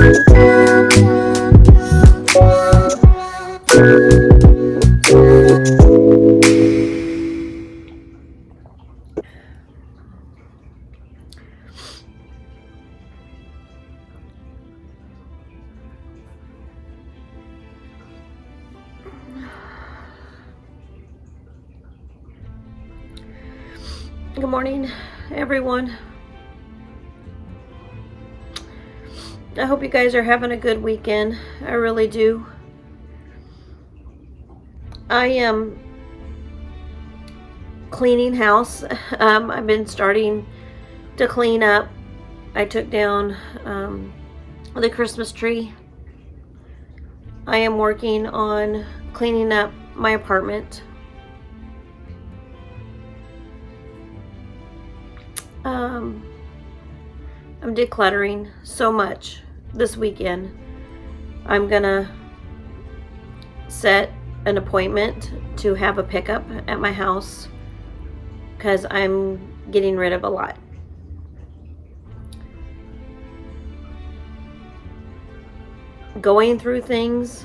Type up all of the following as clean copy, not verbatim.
Good morning, everyone. I hope you guys are having a good weekend. I really do. I am cleaning house. I've been starting to clean up. I took down the Christmas tree. I am working on cleaning up my apartment. I'm decluttering so much this weekend. I'm gonna set an appointment to have a pickup at my house because I'm getting rid of a lot. Going through things,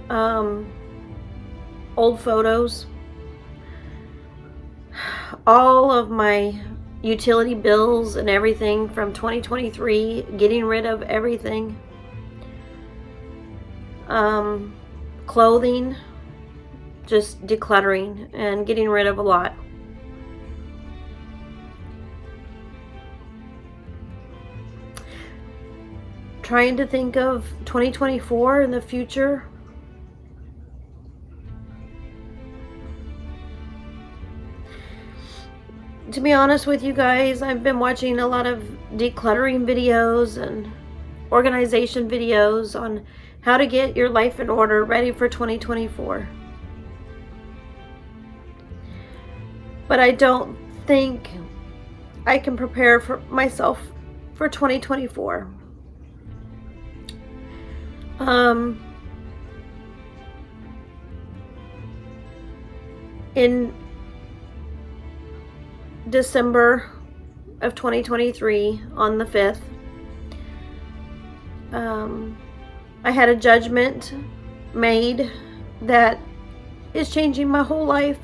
old photos, all of my utility bills and everything from 2023, getting rid of everything. Clothing, just decluttering and getting rid of a lot. Trying to think of 2024 in the future. To be honest with you guys, I've been watching a lot of decluttering videos and organization videos on how to get your life in order, ready for 2024. But I don't think I can prepare for myself for 2024. In December of 2023, on the 5th, I had a judgment made that is changing my whole life.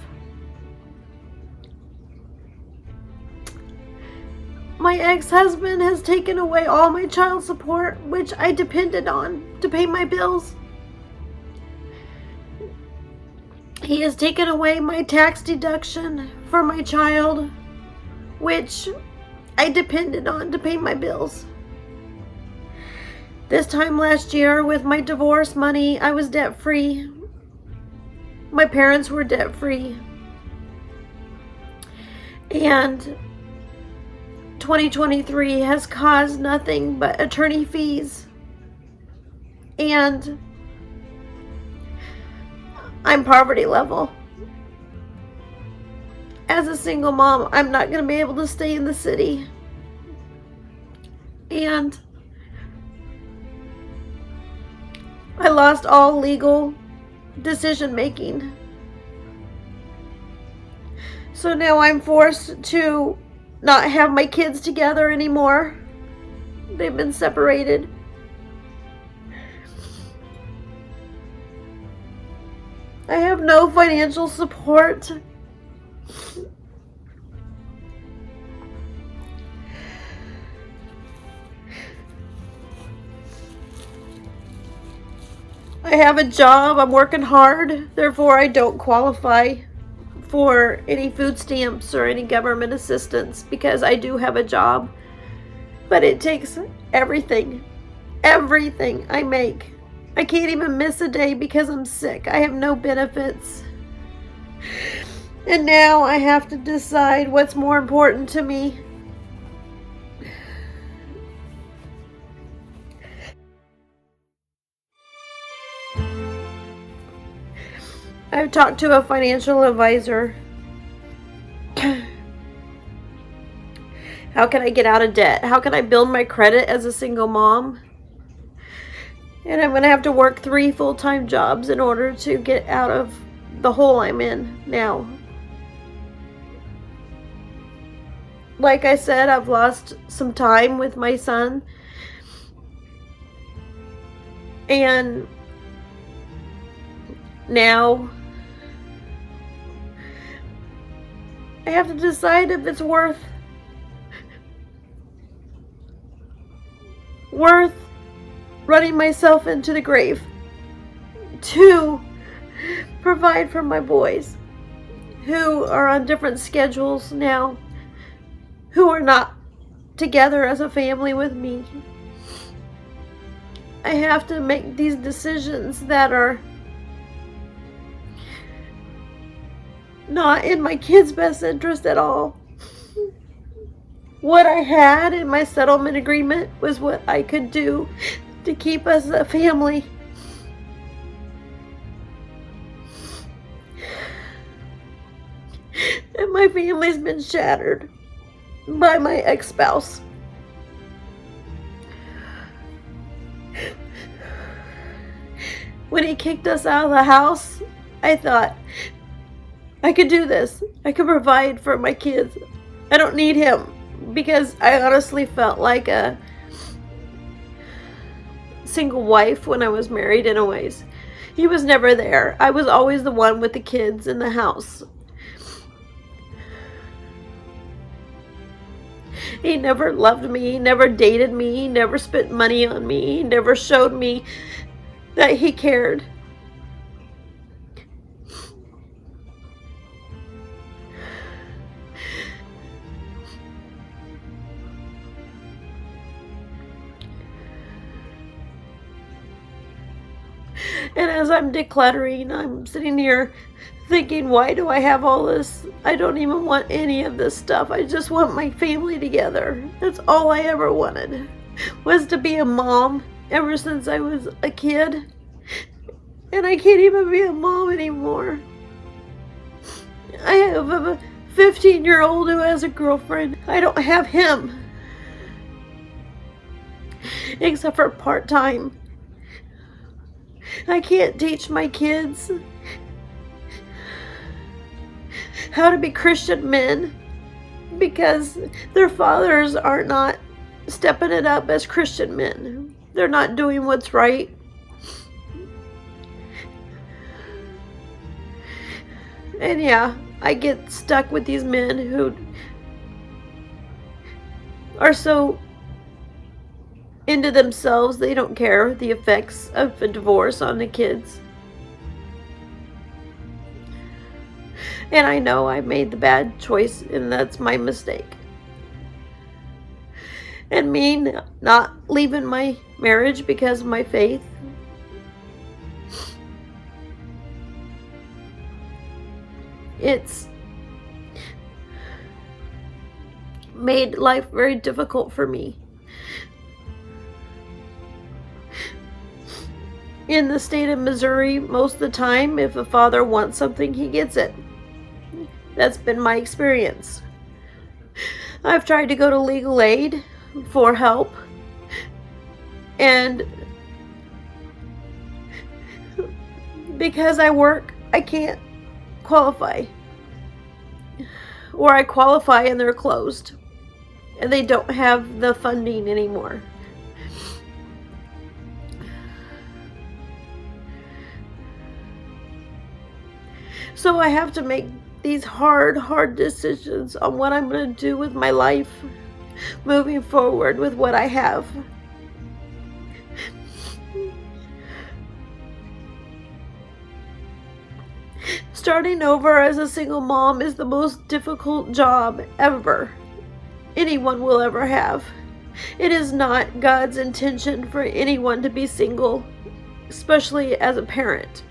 My ex-husband has taken away all my child support, which I depended on to pay my bills. He has taken away my tax deduction for my child, which I depended on to pay my bills. This time last year, with my divorce money, I was debt-free. My parents were debt-free. And 2023 has caused nothing but attorney fees. And I'm poverty level. As a single mom, I'm not going to be able to stay in the city. And I lost all legal decision making. So now I'm forced to not have my kids together anymore. They've been separated. I have no financial support. I have a job, I'm working hard, therefore I don't qualify for any food stamps or any government assistance because I do have a job. But it takes everything I make. I can't even miss a day because I'm sick. I have no benefits. And now I have to decide what's more important to me. I've talked to a financial advisor. How can I get out of debt? How can I build my credit as a single mom? And I'm going to have to work 3 full-time jobs in order to get out of the hole I'm in now. Like I said, I've lost some time with my son. And now I have to decide if it's worth running myself into the grave to provide for my boys who are on different schedules now, who are not together as a family with me. I have to make these decisions that are not in my kids' best interest at all. What I had in my settlement agreement was what I could do to keep us a family. And my family's been shattered by my ex-spouse. When he kicked us out of the house, I thought, I could do this. I could provide for my kids. I don't need him, because I honestly felt like a single wife when I was married in a ways. He was never there. I was always the one with the kids in the house. He never loved me, never dated me, never spent money on me, never showed me that he cared. And as I'm decluttering, I'm sitting here thinking, why do I have all this? I don't even want any of this stuff. I just want my family together. That's all I ever wanted, was to be a mom ever since I was a kid. And I can't even be a mom anymore. I have a 15-year-old who has a girlfriend. I don't have him, except for part-time. I can't teach my kids how to be Christian men because their fathers are not stepping it up as Christian men. They're not doing what's right. And yeah, I get stuck with these men who are so into themselves, they don't care the effects of a divorce on the kids. And I know I made the bad choice, and that's my mistake. And me not leaving my marriage because of my faith. It's made life very difficult for me. In the state of Missouri, most of the time, if a father wants something, he gets it. That's been my experience. I've tried to go to legal aid for help, and because I work, I can't qualify. Or I qualify and they're closed, and they don't have the funding anymore. So I have to make these hard decisions on what I'm going to do with my life moving forward with what I have. Starting over as a single mom is the most difficult job ever anyone will ever have. It is not God's intention for anyone to be single, especially as a parent.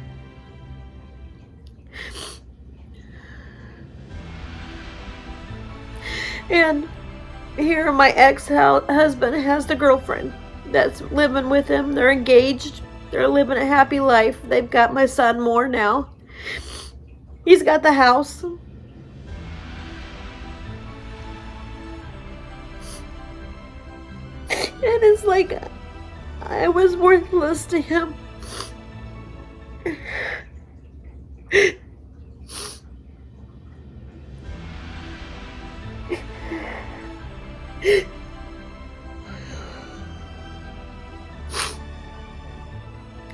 And here my ex-husband has the girlfriend that's living with him. They're engaged. They're living a happy life. They've got my son more now. He's got the house. And it's like I was worthless to him.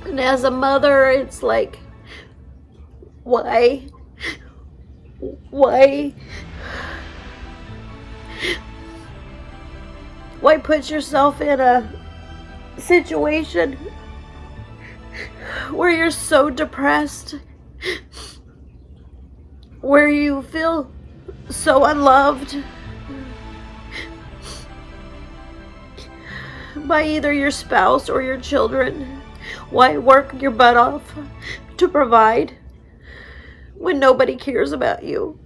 And as a mother, it's like, why? Why put yourself in a situation where you're so depressed, where you feel so unloved by either your spouse or your children? Why work your butt off to provide when nobody cares about you?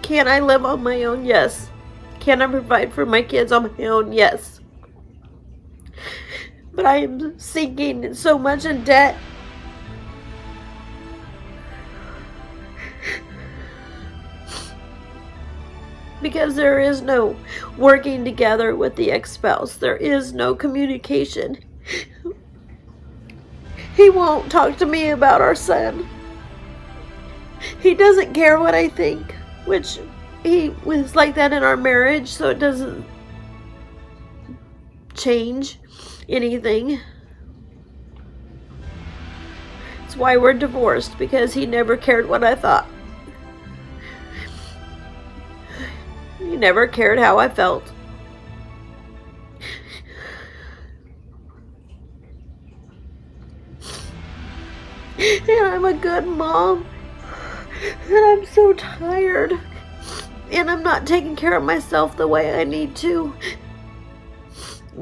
Can I live on my own? Yes. Can I provide for my kids on my own? Yes. But I am sinking so much in debt. Because there is no working together with the ex-spouse. There is no communication. He won't talk to me about our son. He doesn't care what I think, which he was like that in our marriage, so it doesn't change anything. It's why we're divorced, because he never cared what I thought. He never cared how I felt. And I'm a good mom. And I'm so tired. And I'm not taking care of myself the way I need to.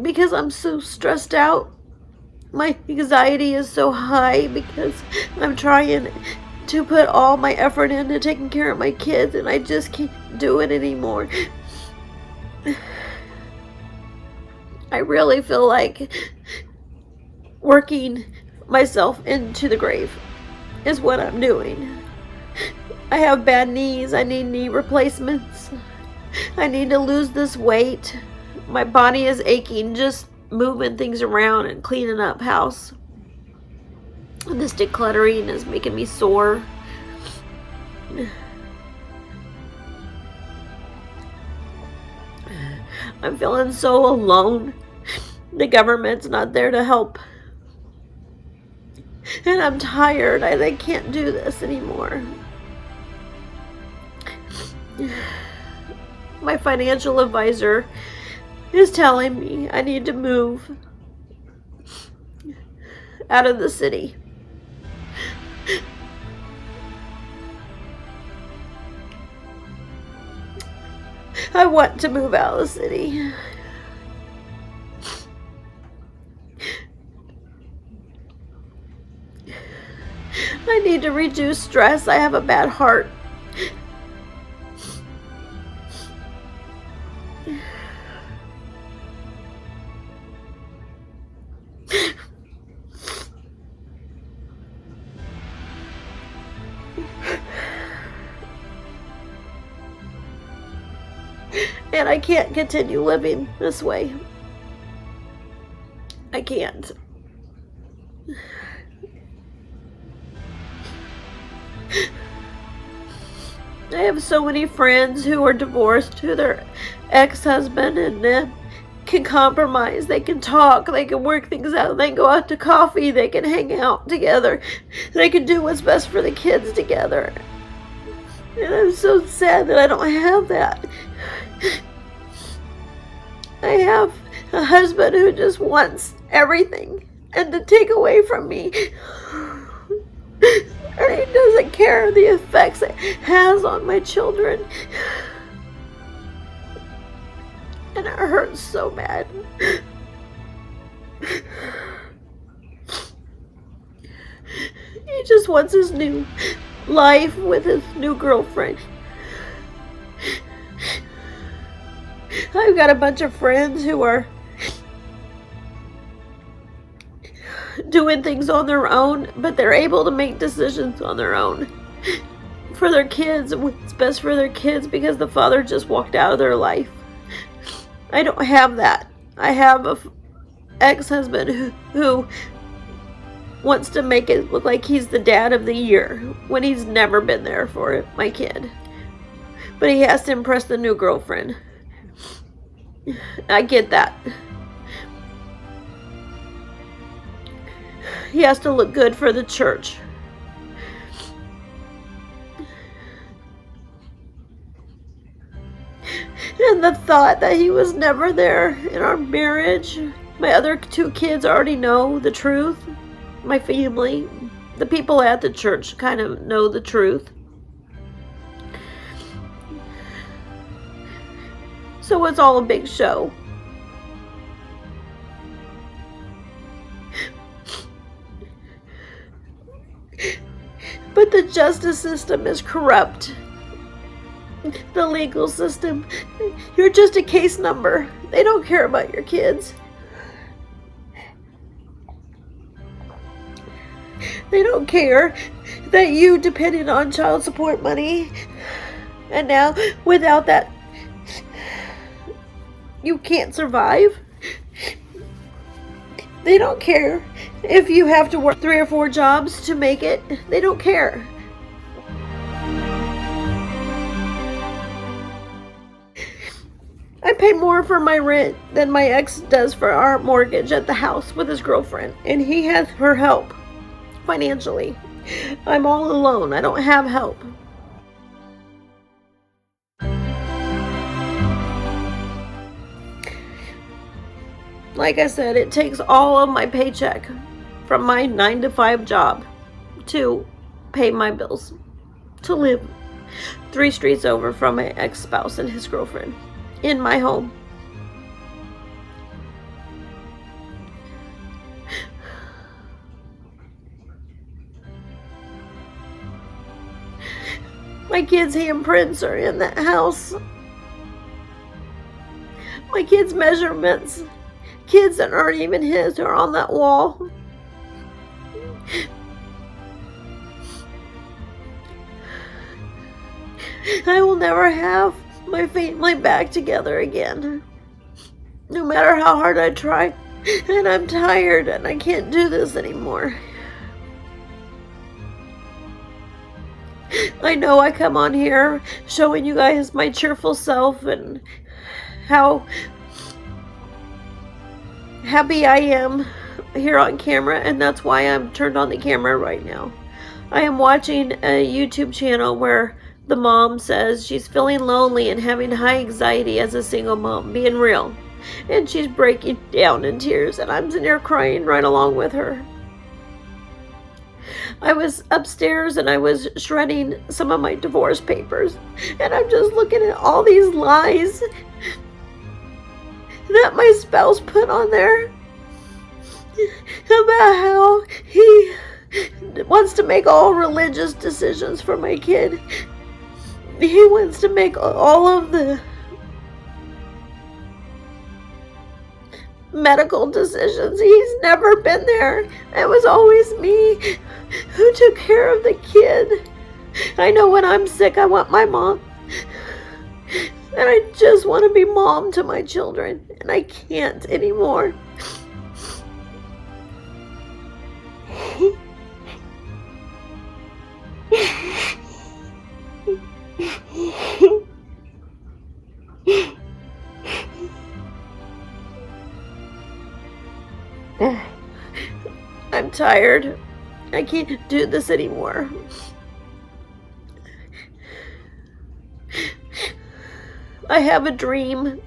Because I'm so stressed out. My anxiety is so high because I'm trying to put all my effort into taking care of my kids, and I just can't do it anymore. I really feel like working myself into the grave is what I'm doing. I have bad knees. I need knee replacements. I need to lose this weight. My body is aching just moving things around and cleaning up house. And this decluttering is making me sore. I'm feeling so alone. The government's not there to help. And I'm tired. I can't do this anymore. My financial advisor is telling me I need to move out of the city. I want to move out of the city. I need to reduce stress. I have a bad heart. And I can't continue living this way. I can't. I have so many friends who are divorced to their ex-husband, and can compromise. They can talk. They can work things out. They can go out to coffee. They can hang out together. They can do what's best for the kids together. And I'm so sad that I don't have that. I have a husband who just wants everything and to take away from me. And he doesn't care the effects it has on my children. And it hurts so bad. He just wants his new life with his new girlfriend. I've got a bunch of friends who are doing things on their own, but they're able to make decisions on their own for their kids, what's best for their kids, because the father just walked out of their life. I don't have that. I have a ex-husband who wants to make it look like he's the dad of the year when he's never been there for my kid. But he has to impress the new girlfriend. I get that. He has to look good for the church. And the thought that he was never there in our marriage. My other 2 kids already know the truth. My family, the people at the church kind of know the truth. So it's all a big show. But the justice system is corrupt. The legal system, you're just a case number. They don't care about your kids. They don't care that you depended on child support money, and now without that you can't survive. They don't care if you have to work 3 or 4 jobs to make it. They don't care. I pay more for my rent than my ex does for our mortgage at the house with his girlfriend, and he has her help financially. I'm all alone. I don't have help. Like I said, it takes all of my paycheck from my 9-to-5 job to pay my bills, to live 3 streets over from my ex-spouse and his girlfriend in my home. My kids' handprints are in that house. My kids' measurements, kids that aren't even his, are on that wall. I will never have my family back together again, no matter how hard I try. And I'm tired and I can't do this anymore. I know I come on here showing you guys my cheerful self and how happy I am here on camera, and that's why I'm turned on the camera right now. I am watching a YouTube channel where the mom says she's feeling lonely and having high anxiety as a single mom, being real. And she's breaking down in tears, and I'm sitting here crying right along with her. I was upstairs and I was shredding some of my divorce papers, and I'm just looking at all these lies that my spouse put on there about how he wants to make all religious decisions for my kid. He wants to make all of the medical decisions. He's never been there. It was always me who took care of the kid. I know when I'm sick, I want my mom. And I just want to be mom to my children. And I can't anymore. I'm tired. I can't do this anymore. I have a dream.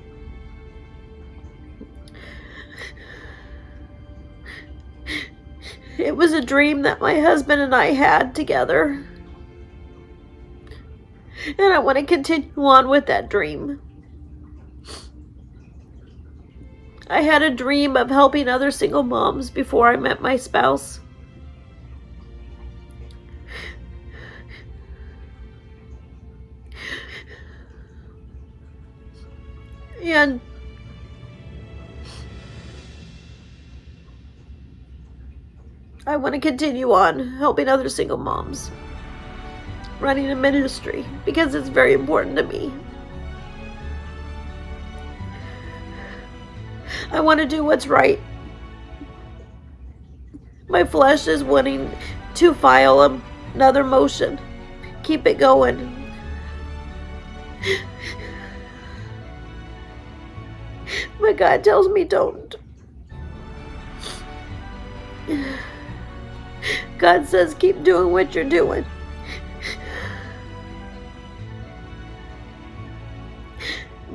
It was a dream that my husband and I had together. And I want to continue on with that dream. I had a dream of helping other single moms before I met my spouse. And I want to continue on helping other single moms, running a ministry, because it's very important to me. I want to do what's right. My flesh is wanting to file another motion. Keep it going. But God tells me don't. God says keep doing what you're doing.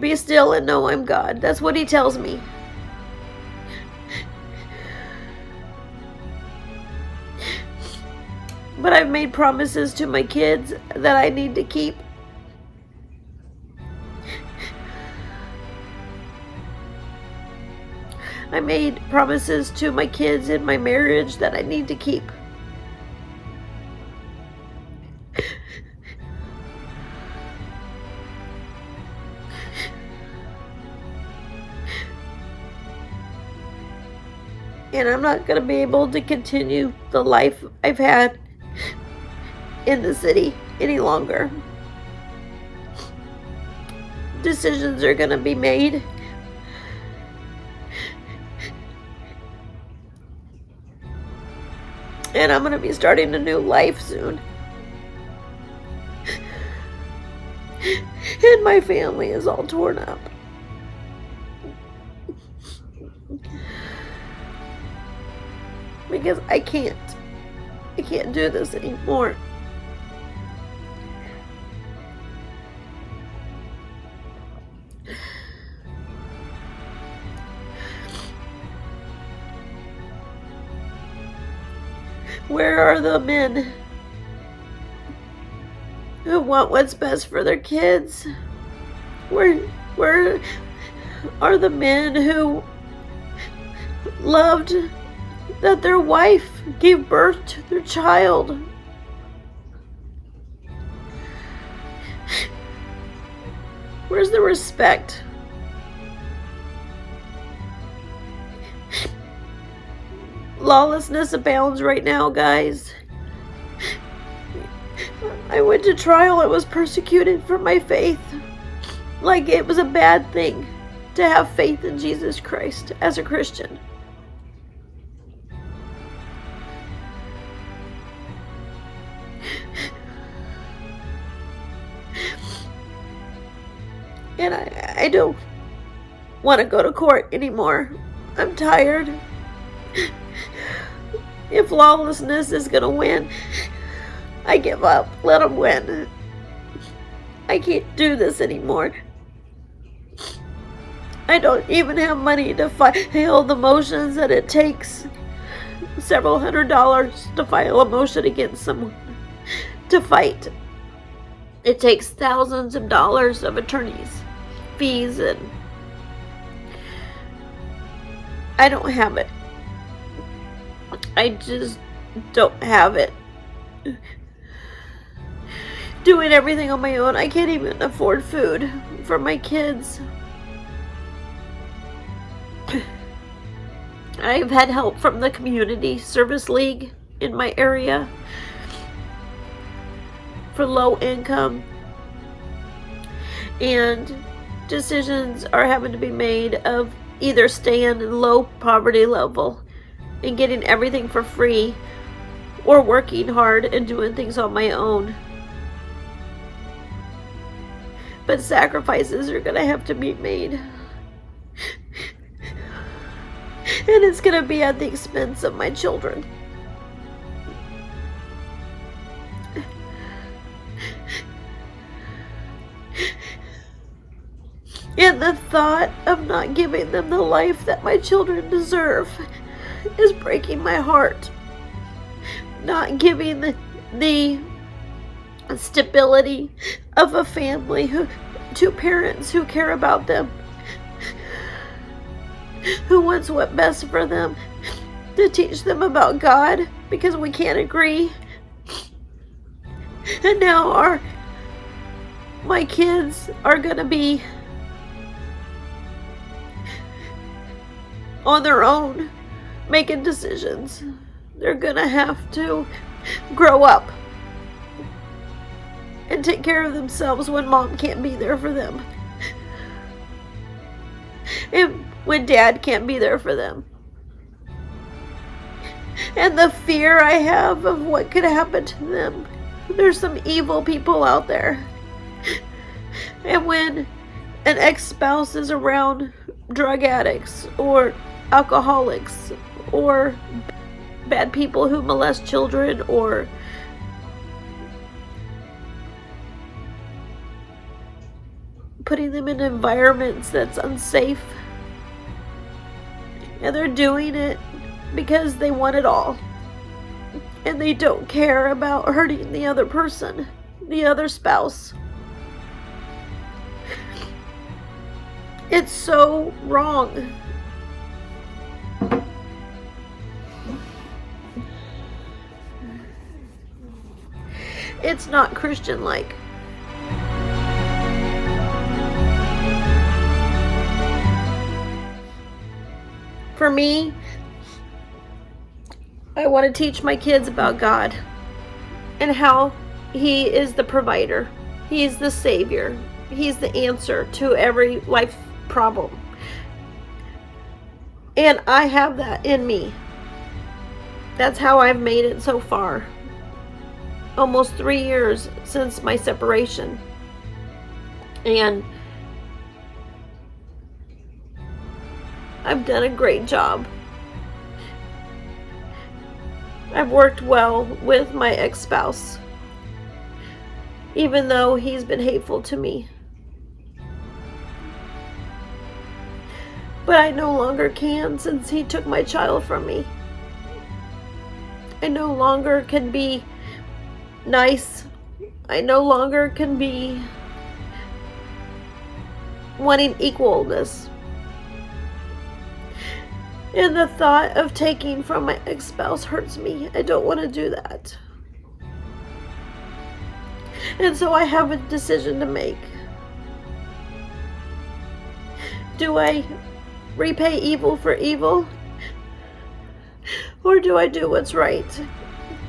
Be still and know I'm God. That's what he tells me. But I've made promises to my kids that I need to keep. I made promises to my kids in my marriage that I need to keep. And I'm not going to be able to continue the life I've had in the city any longer. Decisions are going to be made. And I'm going to be starting a new life soon. And my family is all torn up. Because I can't do this anymore. Where are the men who want what's best for their kids? Where are the men who loved that their wife gave birth to their child? Where's the respect? Lawlessness abounds right now, guys. I went to trial. I was persecuted for my faith. Like it was a bad thing to have faith in Jesus Christ as a Christian. And I don't want to go to court anymore. I'm tired. If lawlessness is going to win, I give up. Let them win. I can't do this anymore. I don't even have money to file the motions that it takes. Several $100s to file a motion against someone to fight. It takes thousands of dollars of attorneys' fees, and I don't have it. I just don't have it. Doing everything on my own, I can't even afford food for my kids. I've had help from the Community Service League in my area for low income, and decisions are having to be made of either staying in low poverty level and getting everything for free, or working hard and doing things on my own. But sacrifices are going to have to be made. And it's going to be at the expense of my children. And the thought of not giving them the life that my children deserve is breaking my heart. Not giving the stability of a family, two parents who care about them, who wants what's best for them, to teach them about God, because we can't agree. And now my kids are going to be on their own, making decisions. They're going to have to grow up and take care of themselves when mom can't be there for them. And when dad can't be there for them. And the fear I have of what could happen to them. There's some evil people out there And when an ex-spouse is around drug addicts or alcoholics or bad people who molest children or putting them in environments that's unsafe, and they're doing it because they want it all, and they don't care about hurting the other person, the other spouse. It's so wrong. It's not Christian-like. For me, I want to teach my kids about God and how He is the provider. He's the Savior. He's the answer to every life problem. And I have that in me. That's how I've made it so far. Almost 3 years since my separation. And I've done a great job. I've worked well with my ex-spouse, even though he's been hateful to me. But I no longer can, since he took my child from me. I no longer can be nice. I no longer can be wanting equalness. And the thought of taking from my ex-spouse hurts me. I don't want to do that. And so I have a decision to make. Do I repay evil for evil? Or do I do what's right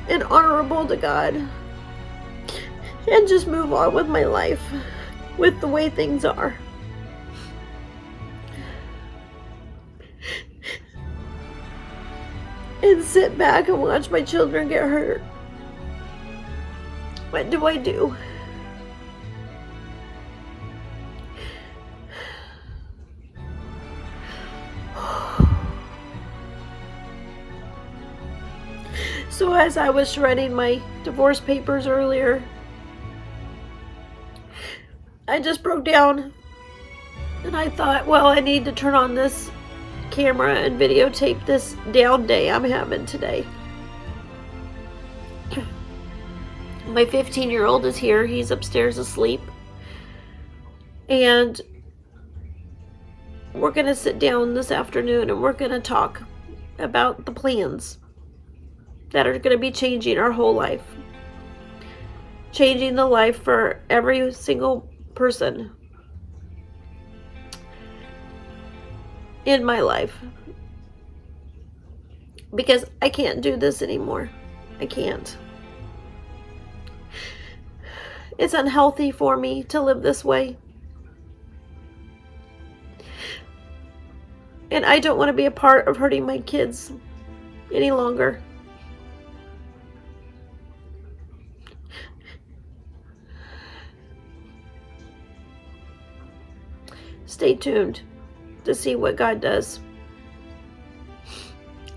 and honorable to God and just move on with my life with the way things are? And sit back and watch my children get hurt? What do I do? So as I was shredding my divorce papers earlier, I just broke down and I thought, well, I need to turn on this camera and videotape this down day I'm having today. My 15-year-old is here. He's upstairs asleep. And we're going to sit down this afternoon and we're going to talk about the plans that are going to be changing our whole life. Changing the life for every single person in my life. Because I can't do this anymore. I can't. It's unhealthy for me to live this way. And I don't want to be a part of hurting my kids any longer. Stay tuned to see what God does.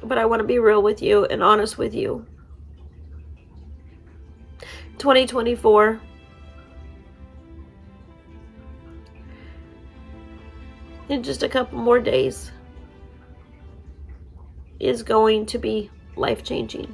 But I want to be real with you and honest with you. 2024 in just a couple more days is going to be life-changing.